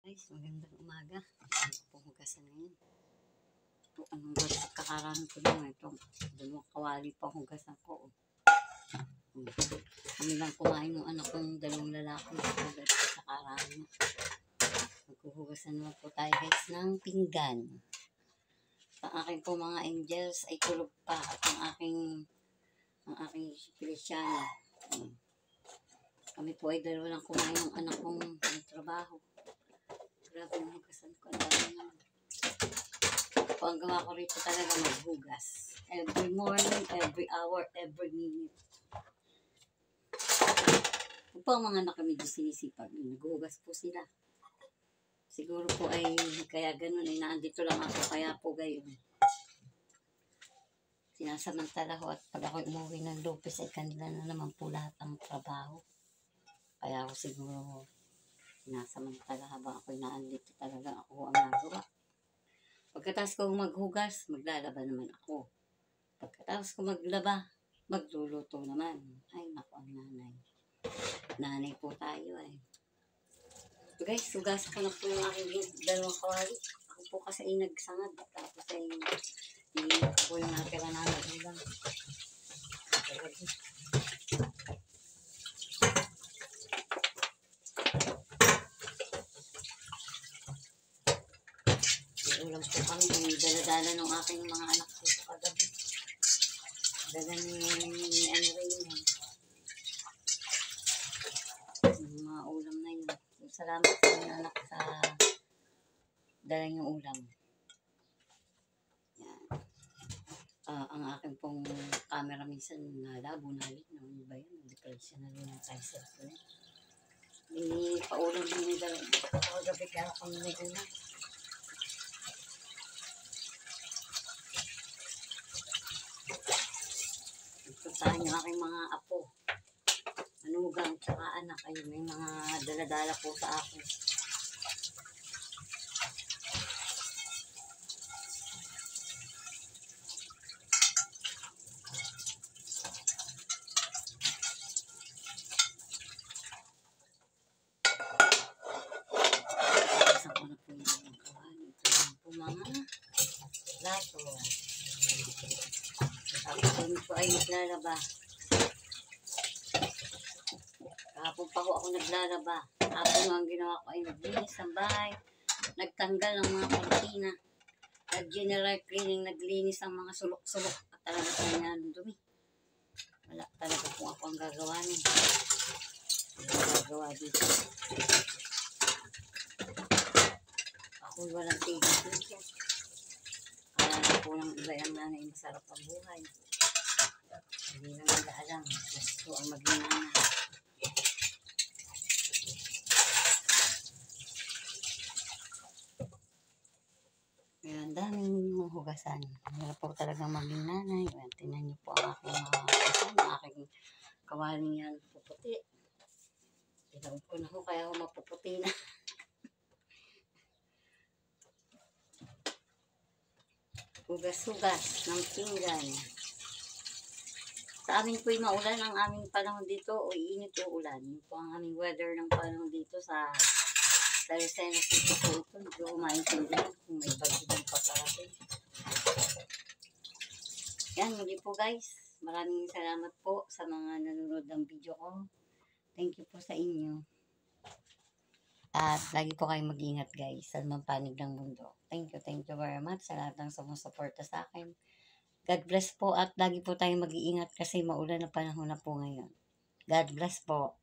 Guys, magandang umaga. Ano po hugasan ngayon? Ito, anong kakarami ko lang ito. Dalawang kawali pa hugasan ko. Kami lang kumain ng anak kong dalawang lalaki. Hugas ko sa karami na. Maghuhugasan naman po tayo guys ng pinggan. Ang aking po mga angels ay tulog pa. At ang aking Feliciano. Kami po ay dalawa lang kumain ng anak kong trabaho. Grabe yung hugasan ko. Ang dami naman. Ito ang gawa ko rito talaga maghugas. Every morning, every hour, every minute. Ito po ang mga anak kami dito sinisipag. Naghugas po sila. Siguro po ay kaya ganun ay naandito lang ako. Kaya po gayon. Sinasamantala ko at pag ako umuwi ng Lopez ay kanila na naman po lahat ang trabaho. Kaya ako siguro sinasamantala habang ako'y naandito talaga ako ang nagawa. Pagkatapos ko maghugas, maglalaba naman ako. Pagkatapos ko maglaba, magluluto naman. Ay, naku ang nanay. Nanay po tayo ay. So guys, hugasan ko na po yung aking dalawang kawali. Ako po kasi ay nagsangad. Tapos ay iinit ko yung natira na ulam. Ulam po kami, yung dala-dala ng aking mga anak ko sa kagabi. Dala ni ano rin yun. Yung mga ulam na yun. Salamat sa mga anak sa dala yung ulam. Yan. Ang aking pong camera minsan nalabo na rin. Ano ba yun? Depression na rin ang kaiser ko. May paulam din yung dala. Kagabi kaya ako may ulam. Itusahan yung aking mga apo. Manugang tsaka anak. Ayun, may mga dala-dala po sa akin. Isa ko na po yung mga kawali. Ito lang po mga lato. Tapos kami po ay naglalaba. Kahapon pa ako naglalaba. Kahapon ang ginawa ko ay naglinis ng bahay. Nagtanggal ng mga kortina. Nag-general cleaning, naglinis ng mga sulok-sulok. At talaga kanya ng dumi. Wala talaga kung ako ang gagawa nun. Ang gagawa dito. Ako'y walang tigil dito. Kaya na po ng iba yung nanay masarap ang buhay. Hindi na nila alam. Gusto ang maging nanay. Kaya ang daming hugasan. Wala po talagang maging nanay. Tinan niyo po ang aking mga hugasan. Ang aking kawaling yan puputi. Tinawag ko na ho kaya ako mapuputi na. Hugas-hugas ng pinggan. Sa amin po'y maulan ang aming panahon dito o iinit o ulan. Yun po ang aming weather ng panahon dito sa Lucena City po ito. Hindi ko maintindihan kung may bagyo ng paparating. Yan, muli po guys. Maraming salamat po sa mga nanonood ng video ko. Thank you po sa inyo. At lagi po kayong mag-ingat guys sa mga panig ng mundo. Thank you very much sa lahat ng sumusuporta sa akin. God bless po at lagi po tayong mag-iingat kasi maulan na panahon na po ngayon. God bless po.